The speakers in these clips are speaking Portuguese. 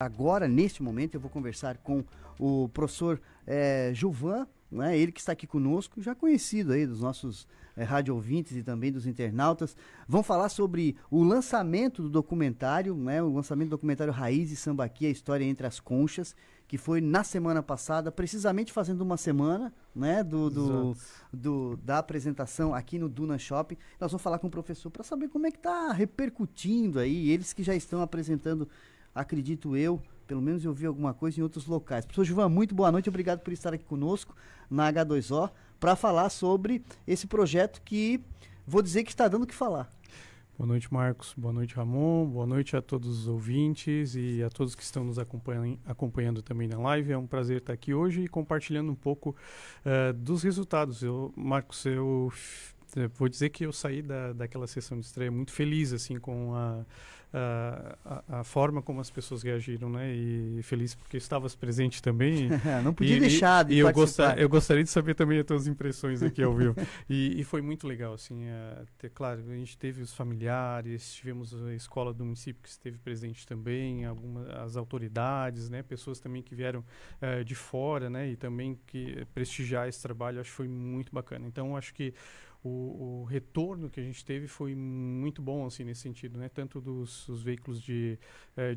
Agora, neste momento, eu vou conversar com o professor Gilvan, né, ele que está aqui conosco, já conhecido aí dos nossos rádio ouvintes e também dos internautas. Vão falar sobre o lançamento do documentário, né, o lançamento do documentário Raiz e Sambaqui, a história entre as conchas, que foi na semana passada, precisamente fazendo uma semana, né, da apresentação aqui no Duna Shopping. Nós vamos falar com o professor para saber como é que está repercutindo aí, eles que já estão apresentando, acredito eu, pelo menos eu vi alguma coisa em outros locais. Professor Gilvan, muito boa noite, obrigado por estar aqui conosco na H2O para falar sobre esse projeto que vou dizer que está dando o que falar. Boa noite, Marcos. Boa noite, Ramon. Boa noite a todos os ouvintes e a todos que estão nos acompanhando também na live. É um prazer estar aqui hoje e compartilhando um pouco dos resultados. Marcos, eu vou dizer que eu saí daquela sessão de estreia muito feliz assim com a forma como as pessoas reagiram, né? E feliz porque estavas presente também. Não podia deixar de participar. Eu gostaria de saber também as tuas impressões aqui ao vivo. E foi muito legal, assim. Claro, a gente teve os familiares, tivemos a escola do município que esteve presente também, as autoridades, né? Pessoas também que vieram de fora, né? E também que prestigiar esse trabalho, acho que foi muito bacana. Então, acho que o retorno que a gente teve foi muito bom, assim, nesse sentido, né? Tanto dos veículos de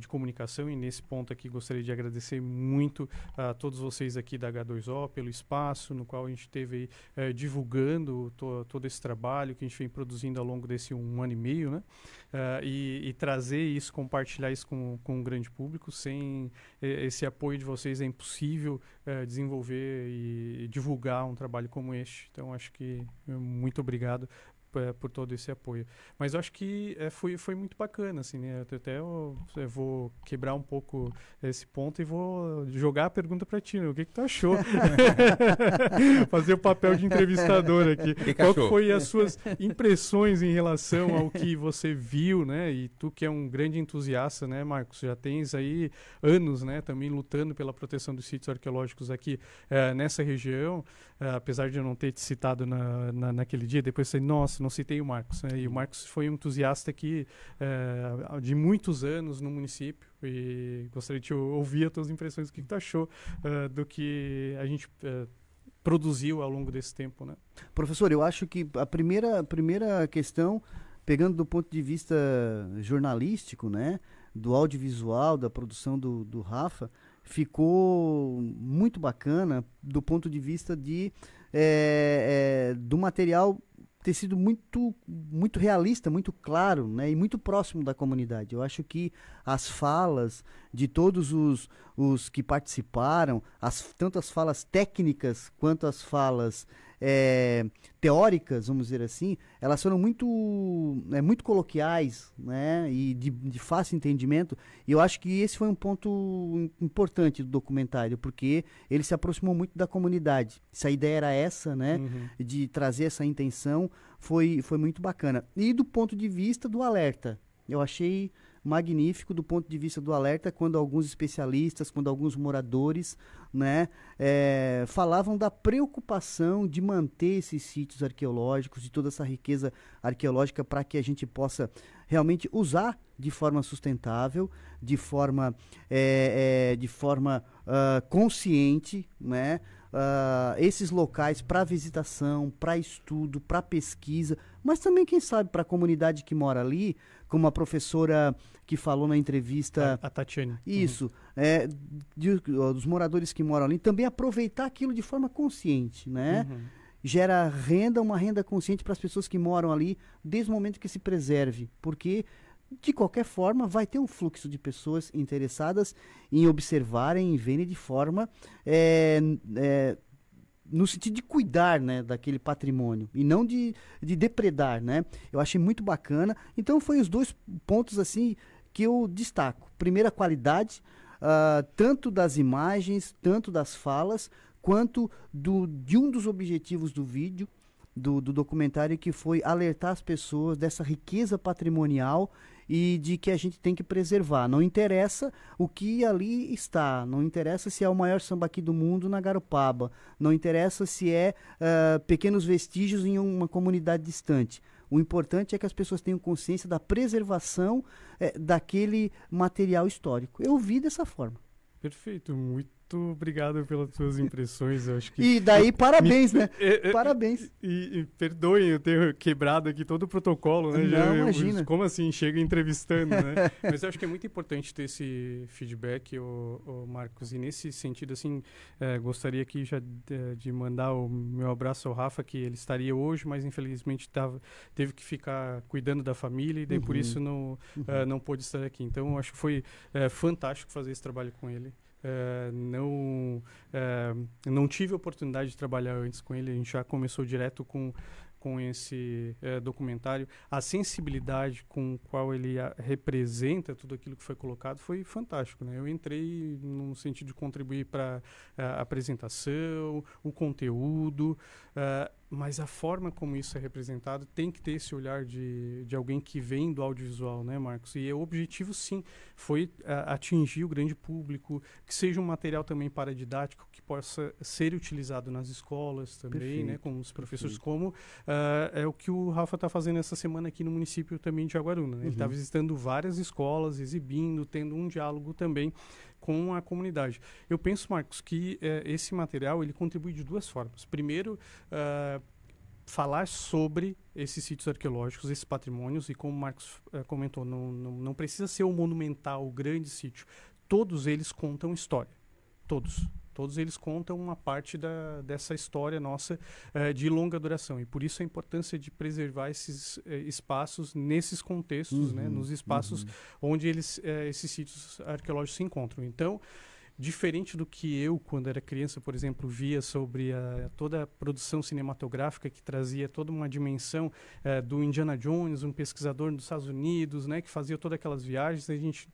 comunicação, e nesse ponto aqui gostaria de agradecer muito a todos vocês aqui da H2O pelo espaço no qual a gente esteve divulgando todo esse trabalho que a gente vem produzindo ao longo desse 1 ano e meio, né? E trazer isso, compartilhar isso com um grande público. Sem esse apoio de vocês é impossível desenvolver e divulgar um trabalho como este. Então, acho que muito obrigado por todo esse apoio. Mas eu acho que foi muito bacana, assim, né? Eu vou quebrar um pouco esse ponto e vou jogar a pergunta para ti, né? O que tu achou? Fazer o papel de entrevistador aqui. Qual que foi as suas impressões em relação ao que você viu, né? E tu que é um grande entusiasta, né, Marcos? Já tens aí anos, né, também lutando pela proteção dos sítios arqueológicos aqui nessa região, apesar de eu não ter te citado naquele dia, depois você, nossa, não citei o Marcos, né? E o Marcos foi um entusiasta aqui de muitos anos no município, e gostaria de ouvir as tuas impressões, o que tu achou do que a gente produziu ao longo desse tempo, né? Professor, eu acho que a primeira questão, pegando do ponto de vista jornalístico, né, do audiovisual, da produção do Rafa, ficou muito bacana do ponto de vista do material ter sido muito realista, muito claro, né, e muito próximo da comunidade. Eu acho que as falas de todos os que participaram, tanto as falas técnicas quanto as falas teóricas, vamos dizer assim, elas foram muito coloquiais, né, e de fácil entendimento. E eu acho que esse foi um ponto importante do documentário, porque ele se aproximou muito da comunidade. Se a ideia era essa, né, de trazer essa intenção, foi muito bacana. E do ponto de vista do alerta, eu achei magnífico do ponto de vista do alerta, quando alguns especialistas, quando alguns moradores, né, falavam da preocupação de manter esses sítios arqueológicos, de toda essa riqueza arqueológica, para que a gente possa realmente usar de forma sustentável, de forma consciente, né, esses locais para visitação, para estudo, para pesquisa, mas também, quem sabe, para a comunidade que mora ali, como a professora que falou na entrevista... A Tatiane. Isso, dos moradores que moram ali, também aproveitar aquilo de forma consciente, né? Gera renda, uma renda consciente para as pessoas que moram ali, desde o momento que se preserve, porque... de qualquer forma, vai ter um fluxo de pessoas interessadas em observarem e verem de forma, no sentido de cuidar, né, daquele patrimônio, e não de depredar, né? Eu achei muito bacana. Então, foi os dois pontos, assim, que eu destaco. Primeiro, a qualidade, tanto das imagens, tanto das falas, quanto de um dos objetivos do vídeo, do documentário, que foi alertar as pessoas dessa riqueza patrimonial e de que a gente tem que preservar. Não interessa o que ali está, não interessa se é o maior sambaqui do mundo na Garopaba, não interessa se é pequenos vestígios em uma comunidade distante. O importante é que as pessoas tenham consciência da preservação daquele material histórico. Eu vi dessa forma. Perfeito, muito obrigado pelas suas impressões. Eu acho que E daí, parabéns, né? Parabéns. E perdoem eu ter quebrado aqui todo o protocolo, né? Não, imagina. Como assim? Chega entrevistando, né? Mas eu acho que é muito importante ter esse feedback, o Marcos. E nesse sentido, assim, gostaria aqui já de mandar o meu abraço ao Rafa, que ele estaria hoje, mas infelizmente teve que ficar cuidando da família e daí por isso não pôde estar aqui. Então, eu acho que foi fantástico fazer esse trabalho com ele. Não tive a oportunidade de trabalhar antes com ele, a gente já começou direto com esse documentário. A sensibilidade com qual ele representa tudo aquilo que foi colocado foi fantástico, né? Eu entrei no sentido de contribuir para a apresentação, o conteúdo, mas a forma como isso é representado tem que ter esse olhar de alguém que vem do audiovisual, né, Marcos? E o objetivo, sim, foi atingir o grande público, que seja um material também paradidático, que possa ser utilizado nas escolas também, perfeito, né, com os professores, perfeito, como é o que o Rafa está fazendo essa semana aqui no município também de Jaguaruna, né? Ele está visitando várias escolas, exibindo, tendo um diálogo também com a comunidade. Eu penso, Marcos, que esse material ele contribui de duas formas. Primeiro, falar sobre esses sítios arqueológicos, esses patrimônios, e como o Marcos comentou, não precisa ser o monumental, o grande sítio. Todos eles contam história. Todos eles contam uma parte dessa história nossa de longa duração. E por isso a importância de preservar esses espaços nesses contextos, né, nos espaços onde esses sítios arqueológicos se encontram. Então, diferente do que eu, quando era criança, por exemplo, via sobre toda a produção cinematográfica que trazia toda uma dimensão do Indiana Jones, um pesquisador dos Estados Unidos, né, que fazia todas aquelas viagens, a gente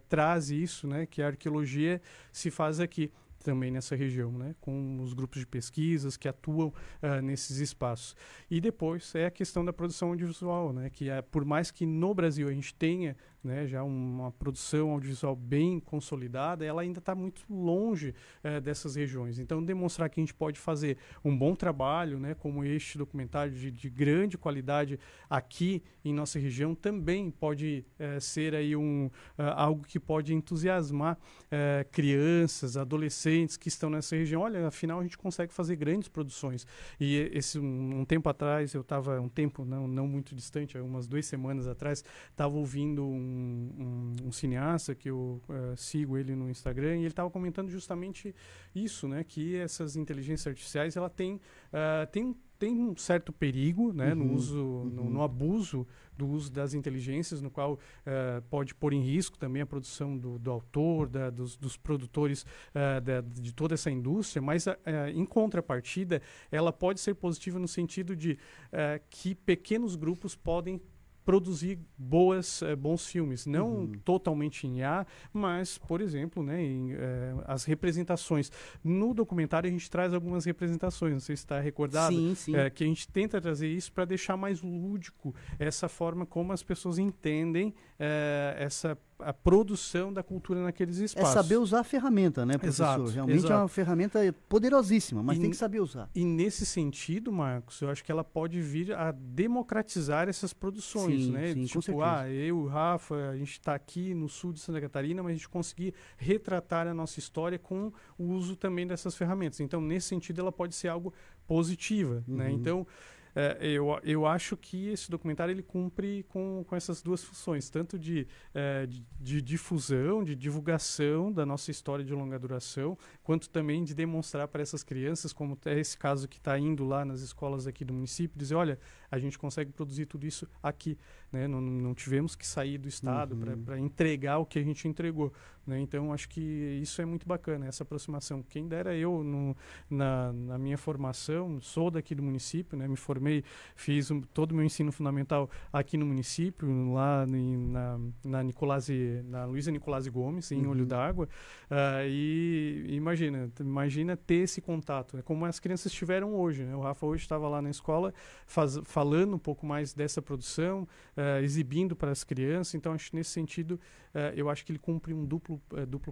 traz isso, né, que a arqueologia se faz aqui também nessa região, né, com os grupos de pesquisas que atuam nesses espaços. E depois é a questão da produção audiovisual, né, que por mais que no Brasil a gente tenha, né, já uma produção audiovisual bem consolidada, ela ainda está muito longe dessas regiões. Então, demonstrar que a gente pode fazer um bom trabalho, né, como este documentário de grande qualidade aqui em nossa região, também pode ser aí algo que pode entusiasmar crianças, adolescentes que estão nessa região. Olha, afinal a gente consegue fazer grandes produções. E um tempo atrás, eu estava, não muito distante, umas 2 semanas atrás, estava ouvindo um cineasta que eu sigo ele no Instagram, e ele estava comentando justamente isso, né, que essas inteligências artificiais ela tem um certo perigo, né, no uso, no abuso do uso das inteligências, no qual pode pôr em risco também a produção do autor, dos produtores, de toda essa indústria, mas em contrapartida ela pode ser positiva no sentido de que pequenos grupos podem produzir bons filmes, não totalmente em IA, mas, por exemplo, né, as representações. No documentário a gente traz algumas representações, não sei se está recordado, sim. Que a gente tenta trazer isso para deixar mais lúdico essa forma como as pessoas entendem a produção da cultura naqueles espaços. É saber usar a ferramenta, né, professor? Exato, realmente exato. É uma ferramenta poderosíssima, mas tem que saber usar. E nesse sentido, Marcos, eu acho que ela pode vir a democratizar essas produções, né? Sim, tipo, eu, o Rafa, a gente está aqui no sul de Santa Catarina, mas a gente conseguir retratar a nossa história com o uso também dessas ferramentas. Então, nesse sentido, ela pode ser algo positiva, né? Então, eu acho que esse documentário ele cumpre com essas duas funções, tanto de difusão, de divulgação da nossa história de longa duração, quanto também de demonstrar para essas crianças, como é esse caso que está indo lá nas escolas aqui do município, dizer, olha, a gente consegue produzir tudo isso aqui, né? Não tivemos que sair do estado para entregar o que a gente entregou, né? Então, acho que isso é muito bacana, essa aproximação. Quem dera eu, na minha formação, sou daqui do município, né? Me formei, fiz todo o meu ensino fundamental aqui no município, lá na Luísa Nicolasi Gomes, em Olho d'Água, e imagina ter esse contato, né? Como as crianças tiveram hoje, né? O Rafa hoje estava lá na escola falando um pouco mais dessa produção, exibindo para as crianças. Então, acho que nesse sentido, eu acho que ele cumpre um duplo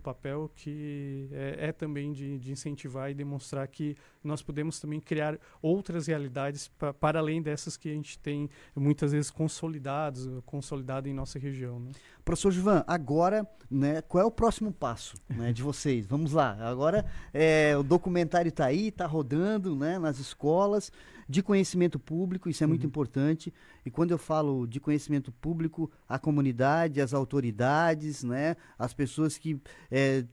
papel, que é também de incentivar e demonstrar que nós podemos também criar outras realidades para além dessas que a gente tem muitas vezes consolidado em nossa região, né? Professor Gilvan, agora, né, qual é o próximo passo, né, de vocês? Vamos lá, agora o documentário está aí, está rodando, né, nas escolas, de conhecimento público, isso é muito importante. E quando eu falo de conhecimento público, a comunidade, as autoridades, né, as pessoas que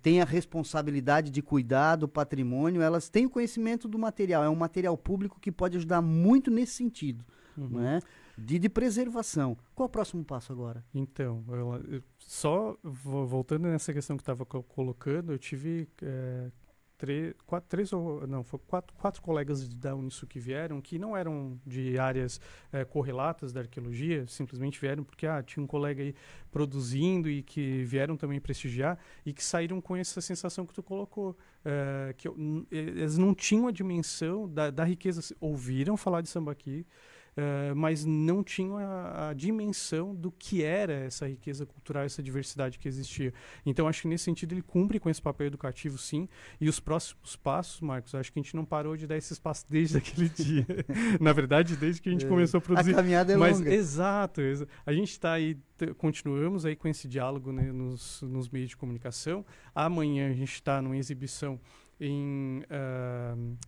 têm a responsabilidade de cuidar do patrimônio, elas têm o conhecimento do material. É um material público que pode ajudar muito nesse sentido, né, de preservação. Qual é o próximo passo agora? Então, só voltando nessa questão que estava colocando, eu tive quatro colegas da Unisul que vieram, que não eram de áreas correlatas da arqueologia, simplesmente vieram porque tinha um colega aí produzindo e que vieram também prestigiar e que saíram com essa sensação que tu colocou, que eles não tinham a dimensão da riqueza, ouviram falar de Sambaqui, mas não tinham a dimensão do que era essa riqueza cultural, essa diversidade que existia. Então, acho que nesse sentido ele cumpre com esse papel educativo, sim. E os próximos passos, Marcos, acho que a gente não parou de dar esses passos desde aquele dia. Na verdade, desde que a gente começou a produzir. A caminhada é longa. Exato. A gente está aí, continuamos aí com esse diálogo, né, nos meios de comunicação. Amanhã a gente está numa exibição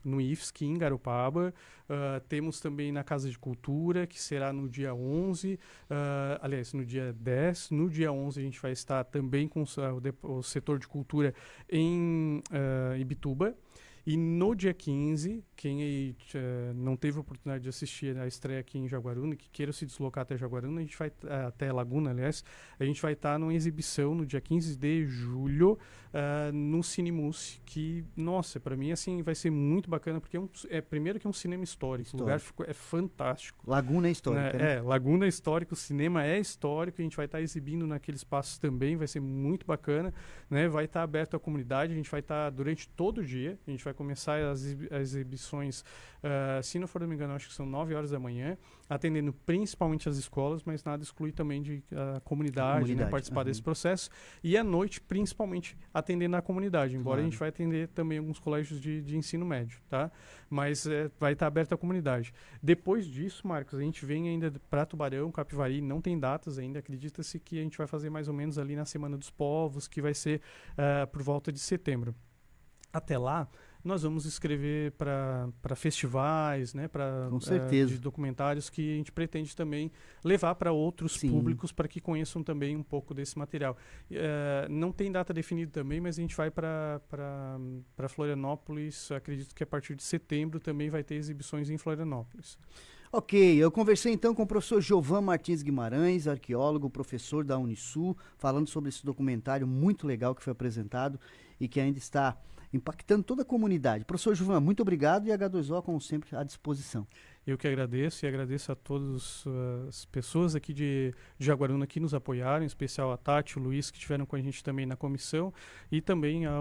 no IFSC, em Garopaba. Temos também na Casa de Cultura, que será no dia 11, aliás, no dia 10. No dia 11 a gente vai estar também com o setor de cultura em Ibituba. E no dia 15, quem aí não teve a oportunidade de assistir a estreia aqui em Jaguaruna, que queira se deslocar até Jaguaruna, a gente vai até Laguna, aliás, a gente vai estar numa exibição no dia 15 de julho no Cinemus, que, nossa, para mim, assim, vai ser muito bacana, porque primeiro que é um cinema histórico. O lugar é fantástico. Laguna é histórica, né? Laguna é histórico, o cinema é histórico, a gente vai estar exibindo naquele espaço também, vai ser muito bacana, né? Vai estar aberto à comunidade, a gente vai estar durante todo o dia, a gente vai começar as exibições, se não for me engano, acho que são 9 horas da manhã, atendendo principalmente as escolas, mas nada exclui também de a comunidade, né, participar desse processo. E à noite, principalmente, atendendo a comunidade, embora a gente vai atender também alguns colégios de ensino médio, tá? Mas vai estar aberto à comunidade. Depois disso, Marcos, a gente vem ainda para Tubarão, Capivari, não tem datas ainda, acredita-se que a gente vai fazer mais ou menos ali na Semana dos Povos, que vai ser por volta de setembro. Até lá, nós vamos escrever para festivais, né, de documentários que a gente pretende também levar para outros públicos para que conheçam também um pouco desse material. Não tem data definida também, mas a gente vai para Florianópolis, acredito que a partir de setembro também vai ter exibições em Florianópolis. Ok, eu conversei então com o professor Giovan Martins Guimarães, arqueólogo, professor da Unisul, falando sobre esse documentário muito legal que foi apresentado e que ainda está impactando toda a comunidade. Professor Giovan, muito obrigado e H2O, como sempre, à disposição. Eu que agradeço e agradeço a todas as pessoas aqui de Jaguaruna que nos apoiaram, em especial a Tati, o Luiz, que estiveram com a gente também na comissão, e também a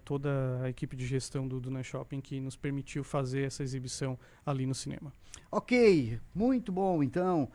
toda a equipe de gestão do Duna Shopping que nos permitiu fazer essa exibição ali no cinema. Ok, muito bom então.